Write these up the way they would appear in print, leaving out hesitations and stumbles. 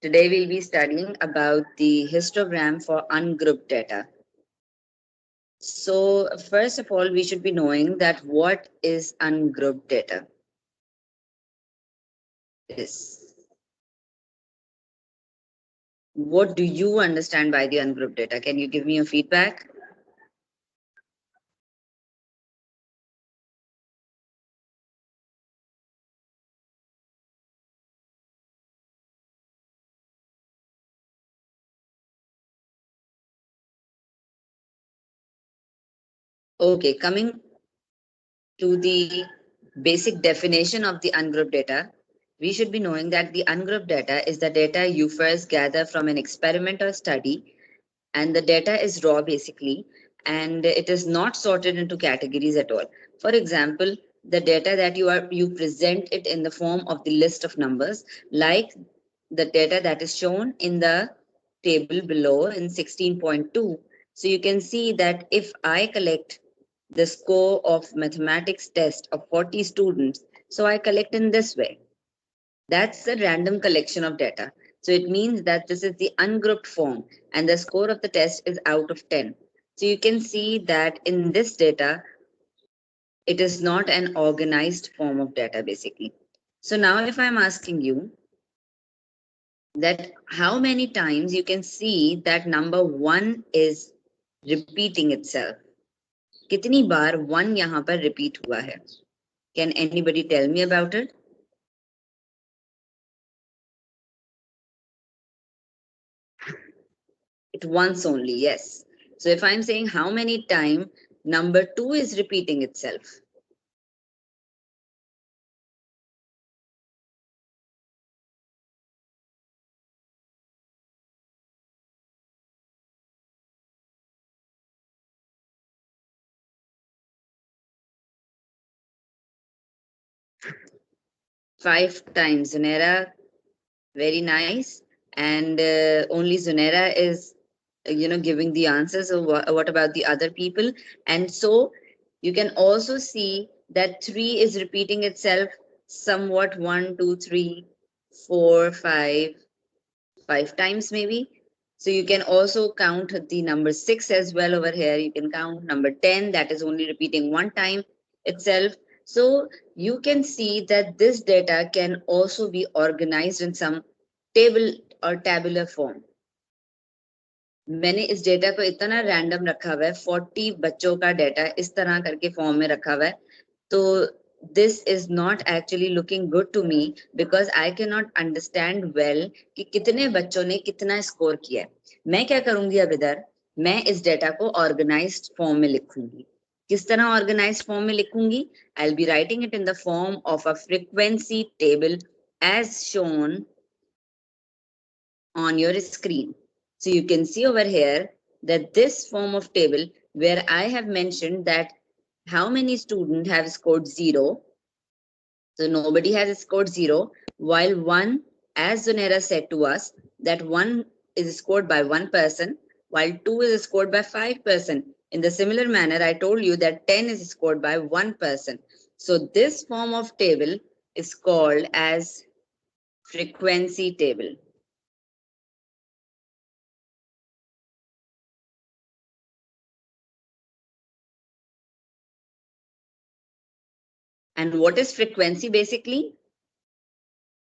Today we'll be studying about the histogram for ungrouped data. So first of all, we should be knowing that what is ungrouped data. Is what do you understand by the ungrouped data? Can you give me your feedback? Okay, coming to the basic definition of the ungrouped data, we should be knowing that the ungrouped data is the data you first gather from an experiment or study, and the data is raw basically, and it is not sorted into categories at all. For example, the data that you present it in the form of the list of numbers, like the data that is shown in the table below in 16.2. So you can see that if I collect the score of mathematics test of 40 students, so I collect in this way. That's a random collection of data. So it means that this is the ungrouped form and the score of the test is out of 10. So you can see that in this data, it is not an organized form of data basically. So now if I'm asking you that how many times you can see that number 1 is repeating itself. कितनी बार 1 यहाँ पर repeat हुआ है? Can anybody tell me about it? It once only, yes. So if I'm saying how many time number 2 is repeating itself. 5 times. Zunera, very nice. And only Zunera is, giving the answers. So what about the other people? And so you can also see that 3 is repeating itself somewhat 1, 2, 3, 4, 5 times maybe. So you can also count the number 6 as well over here. You can count number 10, that is only repeating 1 time itself. So you can see that this data can also be organized in some table or tabular form. मैंने इस data को इतना random रखा हुआ है, 40 बच्चों का data इस तरह करके फॉर्म में रखा हुआ है. तो this is not actually looking good to me because I cannot understand well कि कितने बच्चों ने कितना स्कोर किया है. मैं क्या करूंगी अब इधर, मैं इस डेटा को ऑर्गेनाइज्ड फॉर्म में लिखूंगी. किस तरह ऑर्गेनाइज्ड फॉर्म में लिखूंगी? I'll be writing it in the form of a frequency table as shown on your screen. So you can see over here that this form of table where I have mentioned that how many students have scored 0. So nobody has scored 0, while 1, as Zunera said to us, that 1 is scored by 1 person, while 2 is scored by 5%. In the similar manner, I told you that 10 is scored by 1 person. So this form of table is called as frequency table. And what is frequency basically?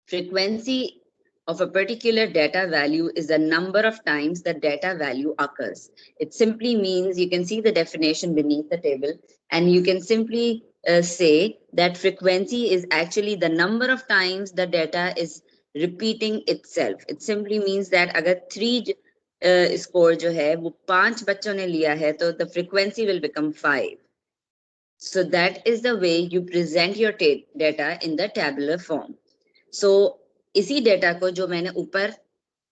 Frequency of a particular data value is the number of times the data value occurs. It simply means, you can see the definition beneath the table, and you can simply say that frequency is actually the number of times the data is repeating itself. It simply means that agar 3 score जो है वो 5 बच्चों ने लिया है तो the frequency will become 5. So that is the way you present your data in the tabular form. So इसी data को जो मैंने ऊपर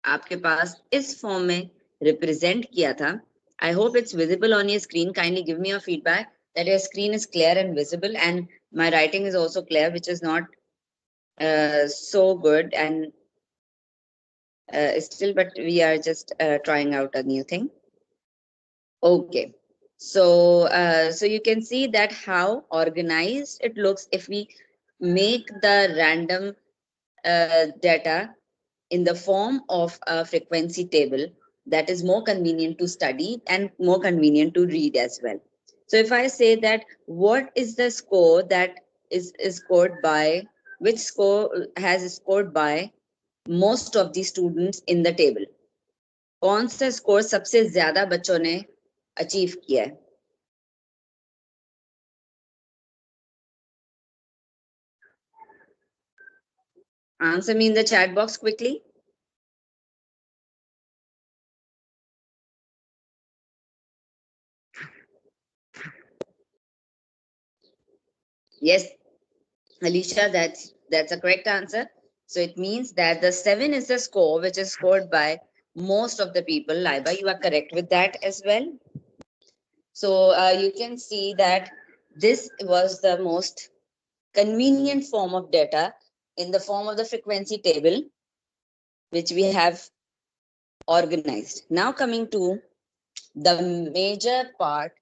आपके पास इस फॉर्म में रिप्रेजेंट किया था, I hope it's visible on your screen. Kindly give me your feedback that your screen is clear and visible, and my writing is also clear, which is not so good and still, but we are just trying out a new thing. Okay. So you can see that how organized it looks if we make the random data in the form of a frequency table that is more convenient to study and more convenient to read as well. So if I say that what is the score that is scored by, which score has scored by most of the students in the table, कौन सा score सबसे ज्यादा बच्चों ने achieve किया है? Answer me in the chat box quickly. Yes, Alicia, that's a correct answer. So it means that the 7 is the score which is scored by most of the people. Laiba, you are correct with that as well. So you can see that this was the most convenient form of data in the form of the frequency table, which we have organized. Now coming to the major part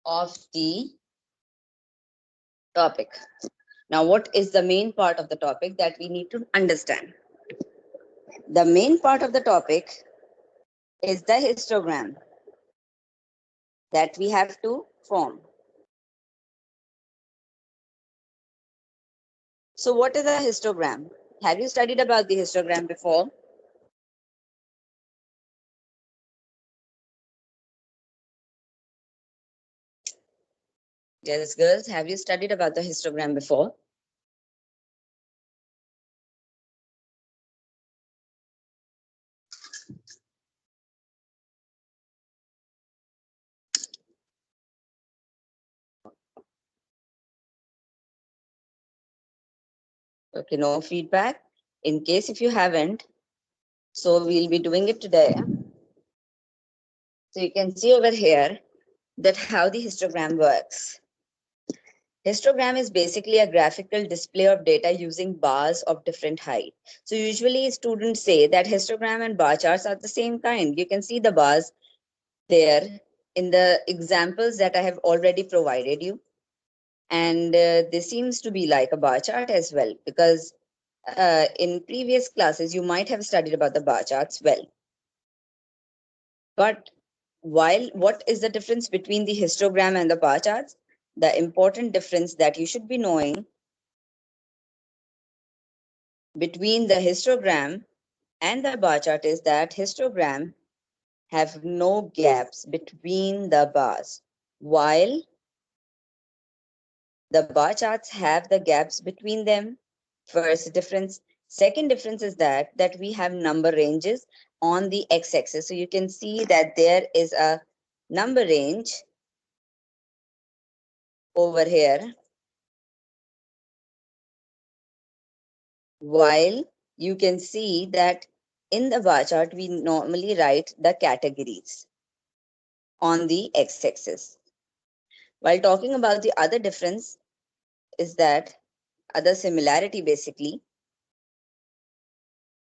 of the topic. Now, what is the main part of the topic that we need to understand? The main part of the topic is the histogram that we have to form. So what is a histogram? Have you studied about the histogram before? Yes, girls, have you studied about the histogram before? Okay, no feedback. In case if you haven't, so we'll be doing it today. So you can see over here that how the histogram works. Histogram is basically a graphical display of data using bars of different height. So usually students say that histogram and bar charts are the same kind. You can see the bars there in the examples that I have already provided you. And this seems to be like a bar chart as well, because in previous classes, you might have studied about the bar charts well. But what is the difference between the histogram and the bar charts? The important difference that you should be knowing between the histogram and the bar chart is that histogram have no gaps between the bars, while the bar charts have the gaps between them. First difference. Second difference is that we have number ranges on the x-axis. So you can see that there is a number range over here, while you can see that in the bar chart, we normally write the categories on the x-axis. While talking about the other difference is that other similarity basically.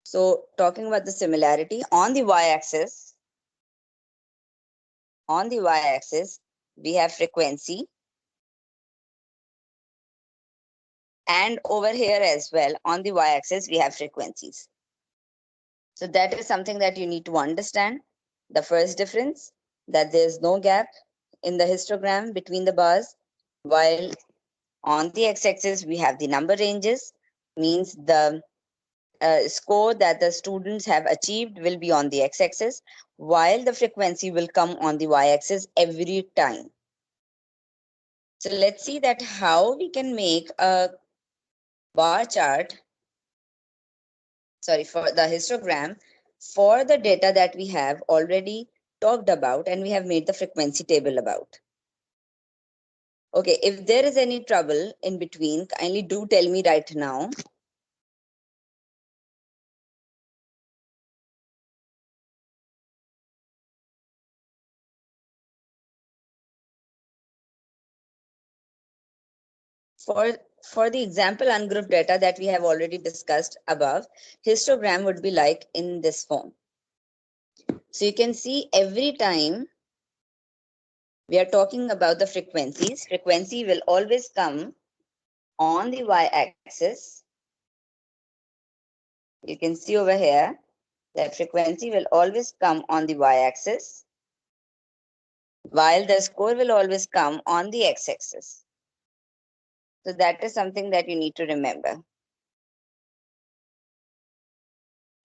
So talking about the similarity on the y-axis, we have frequency, and over here as well on the y-axis we have frequencies. So that is something that you need to understand. The first difference, that there is no gap in the histogram between the bars, while on the x-axis we have the number ranges, means the score that the students have achieved will be on the x-axis, while the frequency will come on the y-axis every time. So let's see that how we can make a bar chart, for the histogram, for the data that we have already talked about and we have made the frequency table about. Okay, if there is any trouble in between, kindly do tell me right now. For the example ungrouped data that we have already discussed above, histogram would be like in this form. So you can see every time we are talking about the frequencies, frequency will always come on the y-axis. You can see over here that frequency will always come on the y-axis, while the score will always come on the x-axis. So that is something that you need to remember.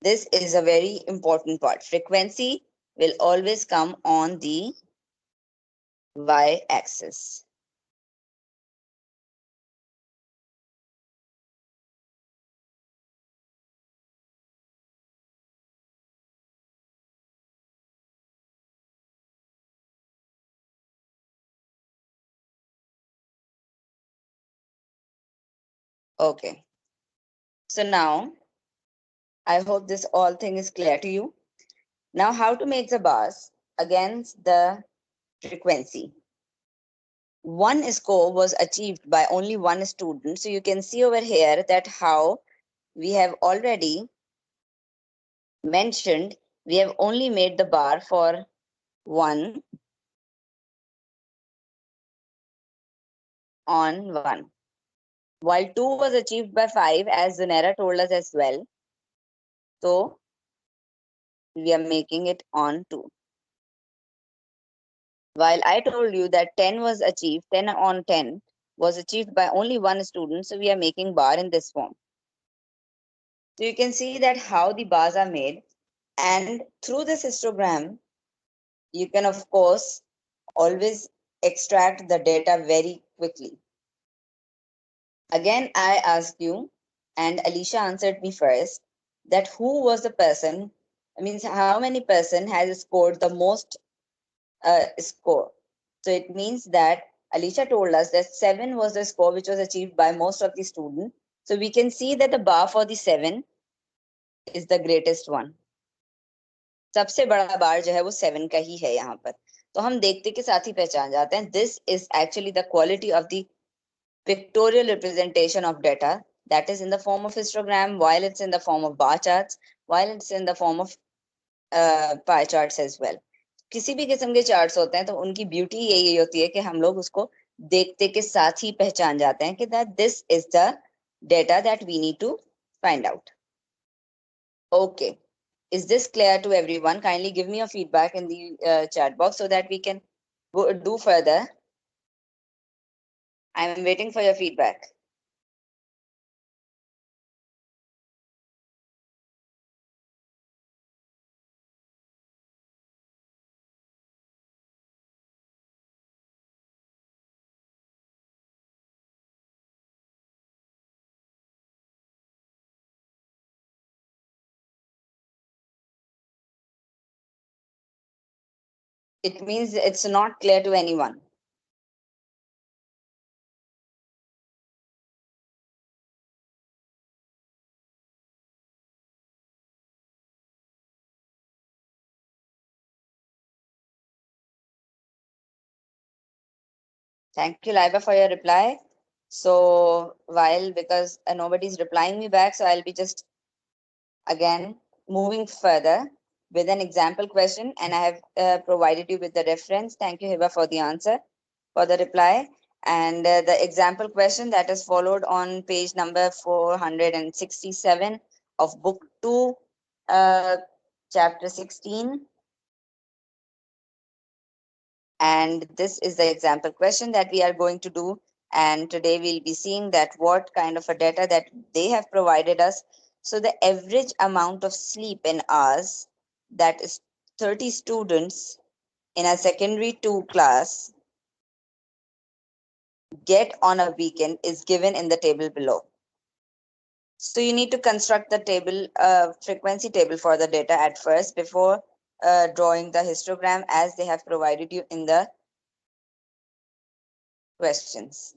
This is a very important part. Frequency will always come on the y-axis. Okay. So now, I hope this all thing is clear to you. Now, how to make the bars against the frequency. One score was achieved by only one student. So you can see over here that how we have already mentioned, we have only made the bar for 1 on 1. While 2 was achieved by 5, as Zunera told us as well. So we are making it on 2. While I told you that 10 was achieved, 10 on 10 was achieved by only one student. So we are making bar in this form. So you can see that how the bars are made. And through this histogram, you can, of course, always extract the data very quickly. Again, I asked you, and Alicia answered me first, that who was the person, means how many person has scored the most score. So it means that Alicia told us that 7 was the score which was achieved by most of the students. So we can see that the bar for the 7 is the greatest one. सबसे बड़ा बार जो है वो 7 का ही है यहाँ पर. तो हम देखते के साथ ही पहचान जाते हैं. This is actually the quality of the pictorial representation of data, that is in the form of histogram, while it's in the form of bar charts, while it's in the form of pie charts as well. किसी भी किस्म के charts होते हैं तो उनकी beauty यही होती है कि हम लोग उसको देखते के साथ ही पहचान जाते हैं कि that this is the data that we need to find out. Okay. Is this clear to everyone? Kindly give me a feedback in the chat box so that we can do further. I'm waiting for your feedback. It means it's not clear to anyone. Thank you, Laiba, for your reply. So because nobody's replying me back, so I'll be just again moving further with an example question, and I have provided you with the reference. Thank you, Hiba, for the answer, for the reply. And the example question that is followed on page number 467 of book 2, chapter 16. And this is the example question that we are going to do. And today we'll be seeing that what kind of a data that they have provided us. So the average amount of sleep in hours, that is 30 students in a secondary 2 class get on a weekend, is given in the table below. So you need to construct the table, frequency table for the data at first before drawing the histogram as they have provided you in the questions.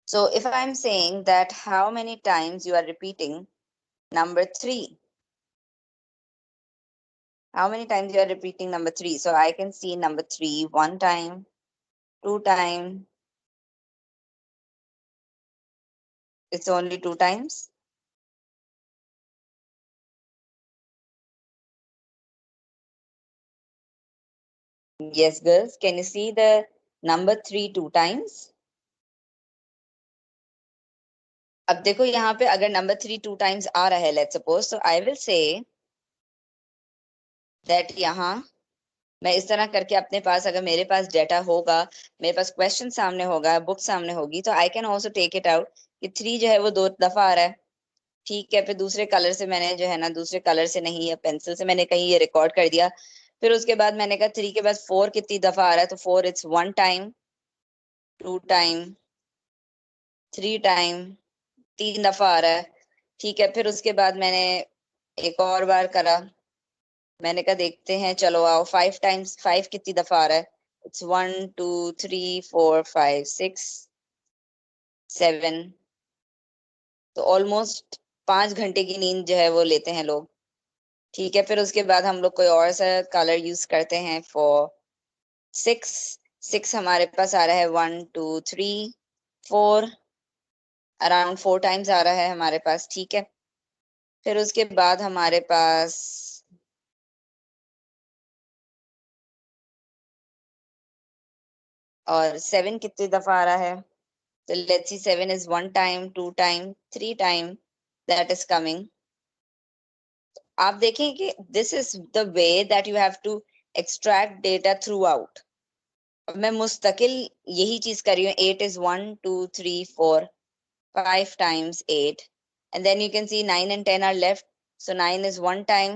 So if I'm saying that how many times you are repeating number 3, how many times you are repeating number 3? So I can see number 3 1 time, 2 time. It's only 2 times. Yes, girls. Can you see the number 3 2 times? अब देखो यहाँ पे अगर number 3 2 times आ रहा है, let's suppose, so I will say that यहाँ मैं इस तरह करके अपने पास, अगर मेरे पास डेटा होगा, मेरे पास क्वेश्चन सामने होगा, बुक सामने होगी, तो I can also take it out कि 3 जो है वो 2 दफा आ रहा है। ठीक है, फिर दूसरे कलर से मैंने जो है ना, दूसरे कलर से नहीं या पेंसिल से मैंने कहीं ये रिकॉर्ड कर दिया। फिर उसके बाद मैंने कहा 3 के बाद 4 कितनी दफा आ रहा है, तो 4 इट्स 1 टाइम, 2 टाइम, 3 टाइम, 3 दफा आ रहा है। ठीक है, फिर उसके बाद मैंने एक और बार करा, मैंने कहा देखते हैं, चलो आओ 5 टाइम्स, 5 कितनी दफा आ रहा है, इट्स 1 2 3 4 5 6 7, तो ऑलमोस्ट 5 घंटे की नींद जो है वो लेते हैं लोग। ठीक है, फिर उसके बाद हम लोग कोई और सा कलर यूज करते हैं फॉर 6। 6 हमारे पास आ रहा है 1 2 3 4, अराउंड 4 टाइम्स आ रहा है हमारे पास। ठीक है, फिर उसके बाद हमारे पास और 7 कितनी दफा आ रहा है, तो let's see 7 is 1 time, 2 time, 3 time that is coming. आप देखें कि this is the way that you have to extract data throughout. अब मैं मुस्तकिल यही चीज कर रही हूँ। 8 is 1 2 3 4 5 times 8, and then you can see 9 and 10 are left, so 9 is 1 time,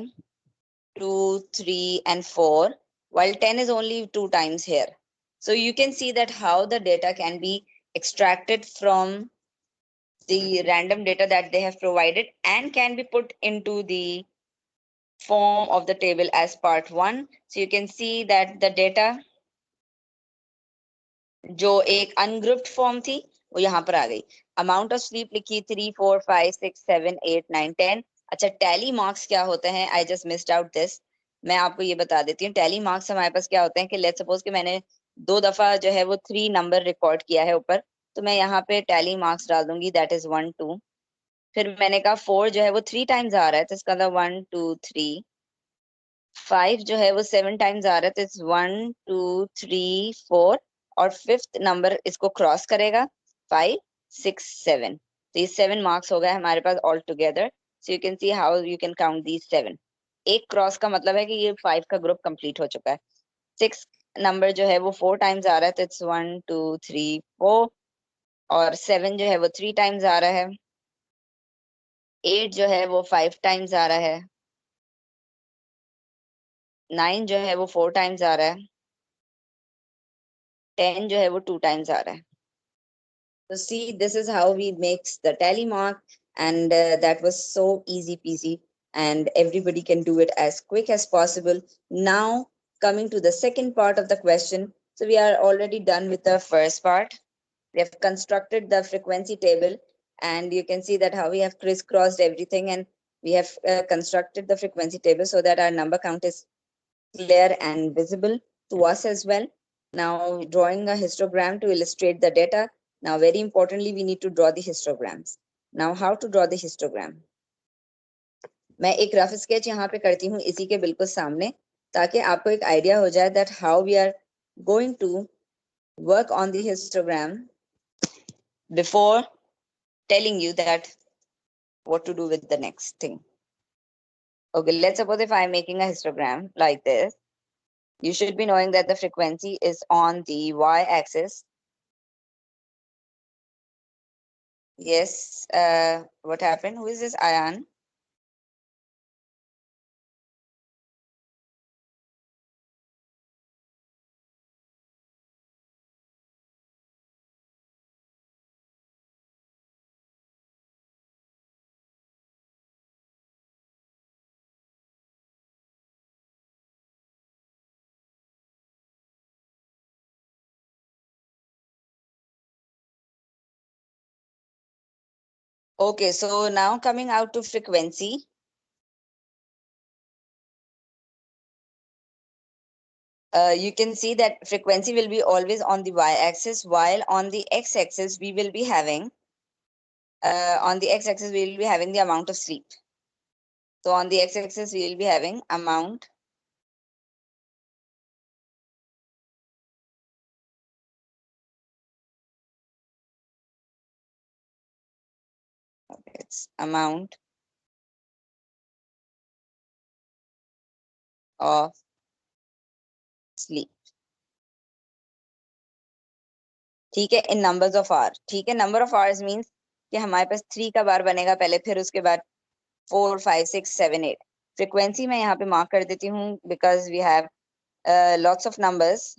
2 3 and 4, while 10 is only 2 times here. So you can see that how the data can be extracted from the random data that they have provided and can be put into the form of the table as part 1. So you can see that the data जो एक ungrouped form थी वो यहाँ पर आ गई। Amount of sleep लिखी 3 4 5 6 7 8 9 10। अच्छा, tally marks क्या होते हैं, I just missed out this, मैं आपको ये बता देती हूँ। टैली मार्क्स हमारे पास क्या होते हैं कि लेट्स सपोज कि मैंने 2 दफा जो है वो 3 नंबर रिकॉर्ड किया है ऊपर, तो मैं यहाँ पे टैली मार्क्स डाल दूंगी, दैट इज 1 2। फिर मैंने कहा 4 जो है वो 3 टाइम्स आ रहा है, तो इसका मतलब 1 2 3। 5 जो है वो 7 टाइम्स आ रहा है, तो इट्स 1 2 3 4, और फिफ्थ नंबर इसको क्रॉस करेगा, 5 6 7, तो ये 7 मार्क्स हो गए हमारे पास all together. So you can see how you can count these 7। एक क्रॉस का मतलब है कि ये 5 का ग्रुप कंप्लीट हो चुका है। 6 नंबर जो है वो 4 टाइम्स आ रहा है, तो इट्स 1 2 3 4, और 7 जो है वो 3 टाइम्स आ रहा है। 8 जो है वो 5 टाइम्स आ रहा है। 9 जो है वो 4 टाइम्स आ रहा है। 10 जो है वो 2 टाइम्स आ रहा है। So see, this is how we makes the tally mark, and that was so easy peasy, and everybody can do it as quick as possible. Now, coming to the second part of the question. So we are already done with the first part. We have constructed the frequency table, and you can see that how we have crisscrossed everything, and we have constructed the frequency table so that our number count is clear and visible to us as well. Now, drawing a histogram to illustrate the data. Now, very importantly, we need to draw the histograms. Now, how to draw the histogram? मैं एक rough sketch यहाँ पे करती हूँ इसी के बिल्कुल सामने, ताकि आपको एक आइडिया हो जाए that how we are going to work on the histogram before telling you that what to do with the next thing. Okay, let's suppose if I'm making a histogram like this, you should be knowing that the frequency is on the y-axis. Yes, what happened? Who is this Ayan? Okay, so now coming out to frequency. You can see that frequency will be always on the y-axis, while on the x-axis we will be having the amount of sleep. So on the x-axis we will be having amount amount of sleep. ठीक है, इन numbers of our. ठीक है, number of hours means कि हमारे पास 3 का बार बनेगा पहले, फिर उसके बाद 4, 5, 6, 7, 8. फ्रीक्वेंसी मैं यहाँ पे मार्क कर देती हूँ because we have lots of numbers.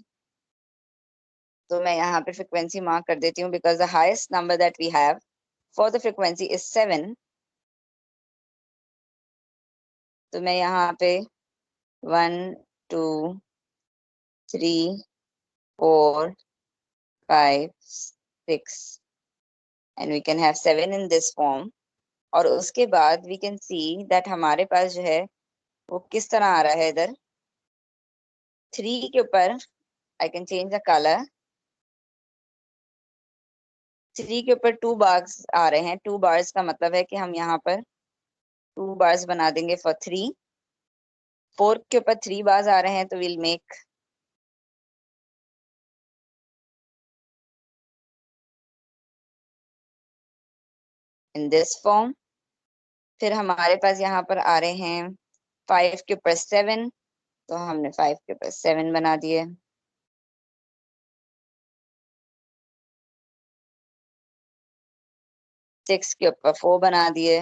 तो मैं यहाँ पे फ्रीक्वेंसी मार्क कर देती हूँ because the highest number that we have for the frequency is 7. तो मैं यहाँ पे 1, 2, 3, 4, 5, 6 and we can have 7 in this form. और उसके बाद we can see that हमारे पास जो है वो किस तरह आ रहा है. इधर 3 के ऊपर I can change the color. 3 के ऊपर 2 बार्स आ रहे हैं. 2 बार्स का मतलब है कि हम यहाँ पर 2 बार्स बना देंगे फॉर 3. 4 के ऊपर 3 बार्स आ रहे हैं तो we'll make in this form. फिर हमारे पास यहाँ पर आ रहे हैं 5 के ऊपर 7, तो हमने 5 के ऊपर 7 बना दिए. 6 के ऊपर 4 बना दिए.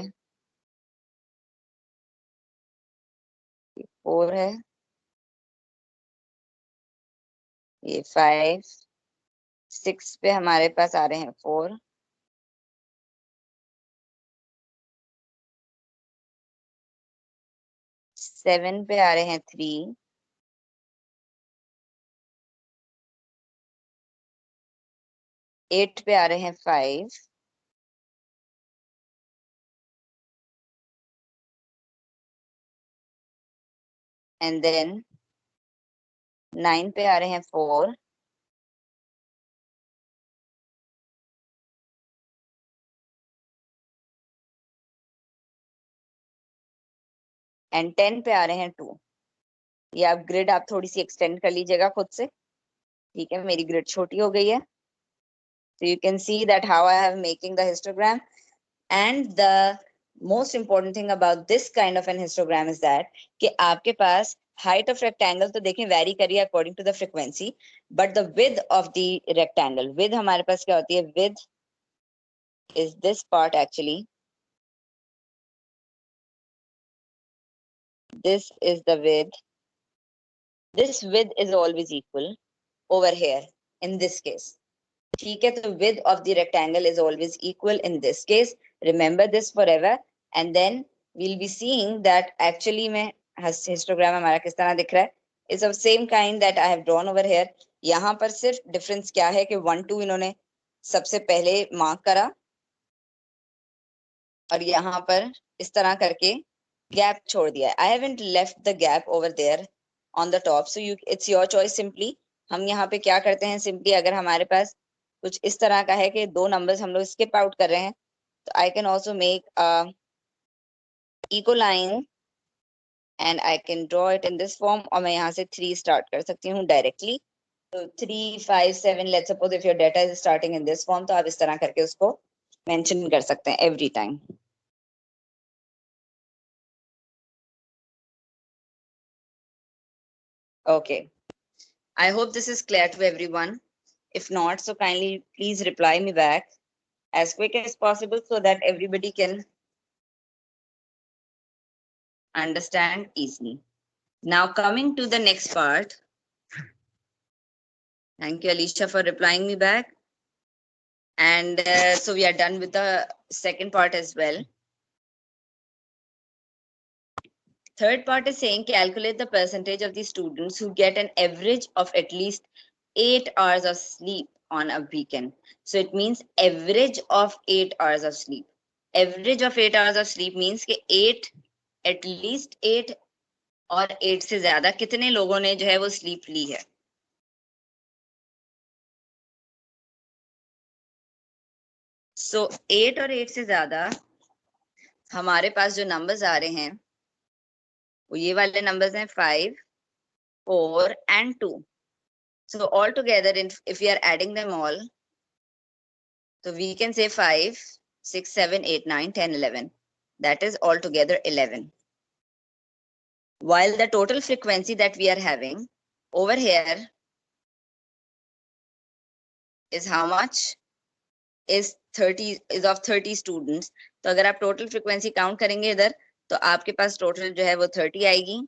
4 है, ये 5. 6 पे हमारे पास आ रहे हैं 4. 7 पे आ रहे हैं 3. 8 पे आ रहे हैं 5. एंड देन 9 पे आ रहे हैं 4. एंड 10 पे आ रहे हैं 2. ये आप ग्रिड आप थोड़ी सी एक्सटेंड कर लीजिएगा खुद से. ठीक है, मेरी ग्रिड छोटी हो गई है. So you can see that how I am making the histogram. And the most important thing about this kind of an histogram is that कि आपके पास height of rectangle तो देखें vary करिए according to the frequency, but the width of the rectangle, width हमारे पास क्या होती है? Width is this part actually. This is the width. This width is always equal over here in this case. ठीक है, तो width of the rectangle is always equal in this case. Remember this forever. And then we'll be seeing that actually में histogram हमारा किस तरह दिख रहा है. It's of same kind that I have drawn over here. यहाँ पर सिर्फ difference क्या है कि 1, 2 इन्होंने सबसे पहले मार्क करा और यहाँ पर इस तरह करके गैप छोड़ दिया है. I haven't left the gap over there on the top, so it's your choice simply. हम यहाँ पे क्या करते हैं simply, अगर हमारे पास कुछ इस तरह का है कि 2 नंबर्स हम लोग स्किप आउट कर रहे हैं, तो I can also make a equal line and I can draw it in this form. और मैं यहाँ से 3 start कर सकती हूँ directly. तो 3, 5, 7, let's suppose if your data is starting in this form, तो आप इस तरह करके उसको mention कर सकते हैं every time. Okay. I hope this is clear to everyone. If not, so kindly please reply me back as quick as possible so that everybody can understand easily. Now coming to the next part. Thank you, Alicia, for replying me back. And so we are done with the second part as well. Third part is saying calculate the percentage of the students who get an average of at least 8 hours of sleep on a weekend. So it means average of 8 hours of sleep. Average of 8 hours of sleep means कि 8, at least 8 और 8 से ज्यादा कितने लोगों ने जो है वो sleep ली है. So 8 और 8 से ज्यादा हमारे पास जो numbers आ रहे हैं वो ये वाले numbers हैं 5, 4 and 2. So all together, if we are adding them all, so we can say 5, 6, 7, 8, 9, 10, 11. That is altogether 11. while the total frequency that we are having over here is how much? Is 30 is of 30 students. तो अगर आप total frequency count करेंगे इधर तो आपके पास total जो है वो 30 आएगी.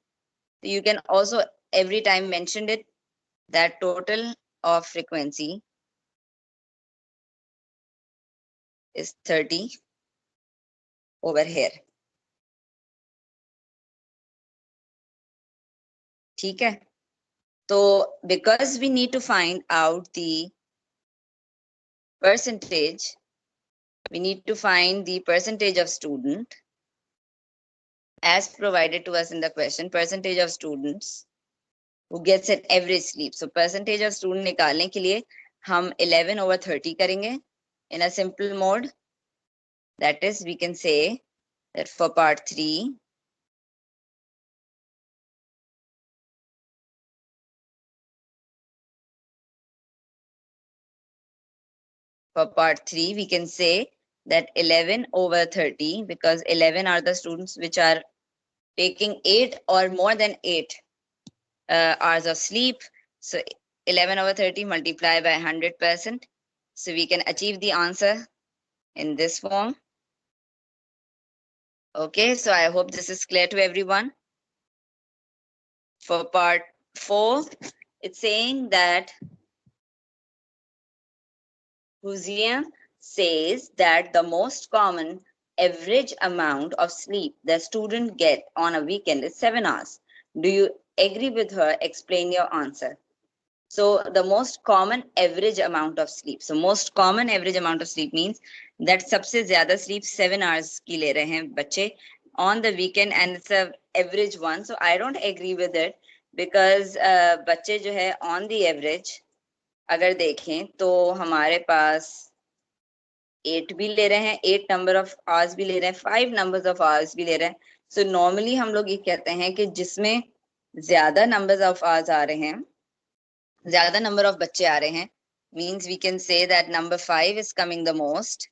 So you can also every time mention it that total of frequency is 30 over here. ठीक है. So because we need to find out the percentage, we need to find the percentage of student as provided to us in the question, percentage of students who gets an average sleep. So percentage of student निकालने के लिए हम 11 over 30 करेंगे in a simple mode. That is, we can say that for part 3, we can say that 11 over 30, because 11 are the students which are taking 8 or more than 8 hours of sleep. So 11 over 30 multiplied by 100%. So we can achieve the answer in this form. Okay, so I hope this is clear to everyone. For part 4, it's saying that Hussein says that the most common average amount of sleep the student get on a weekend is 7 hours. Do you agree with her? Explain your answer. So the most common average amount of sleep. So most common average amount of sleep means that सबसे ज़्यादा sleep 7 hours की ले रहे हैं बच्चे on the weekend, and it's a average one. So I don't agree with it because बच्चे जो है on the average अगर देखें तो हमारे पास 8 भी ले रहे हैं, 8 नंबर ऑफ आवर्स भी ले रहे हैं, 5 नंबर्स ऑफ आवर्स भी ले रहे हैं. सो नॉर्मली हम लोग ये कहते हैं कि जिसमें ज्यादा नंबर्स ऑफ आवर्स आ रहे हैं, ज्यादा नंबर ऑफ बच्चे आ रहे हैं, means we can say that number 5 is coming the most,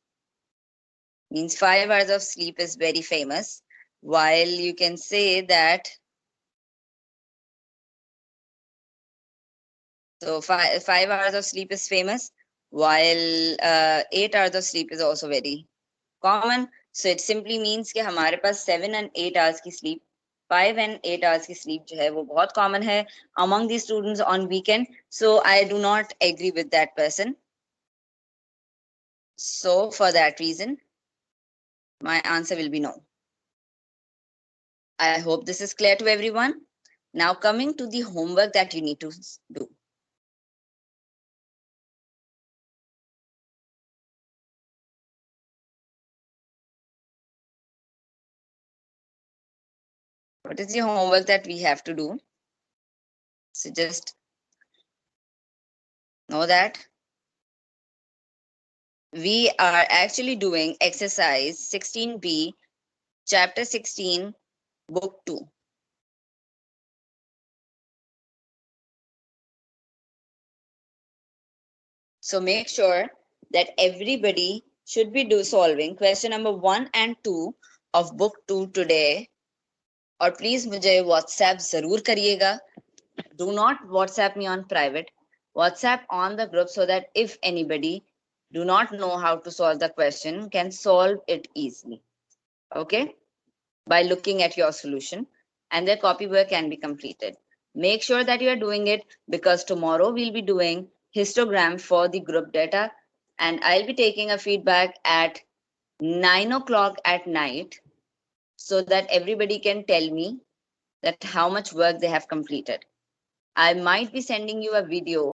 means 5 hours of sleep is very famous, while you can say that so 5 hours of sleep is famous, while 8 hours of sleep is also very common. So it simply means कि हमारे पास 7 and 8 hours की sleep, 5 and 8 hours की sleep जो है वो बहुत common है among the students on weekend. So I do not agree with that person. So for that reason, my answer will be no. I hope this is clear to everyone. Now coming to the homework that you need to do. What is the homework that we have to do? So just know that we are actually doing exercise 16B, chapter 16, book 2. So make sure that everybody should be solving question number 1 and 2 of book 2 today. और please मुझे WhatsApp जरूर करिएगा. Do not WhatsApp me on private. WhatsApp on the group so that if anybody do not know how to solve the question, can solve it easily. Okay? By looking at your solution, and their copywork can be completed. Make sure that you are doing it because tomorrow we'll be doing histogram for the group data, and I'll be taking a feedback at 9 o'clock at night so that everybody can tell me that how much work they have completed. I might be sending you a video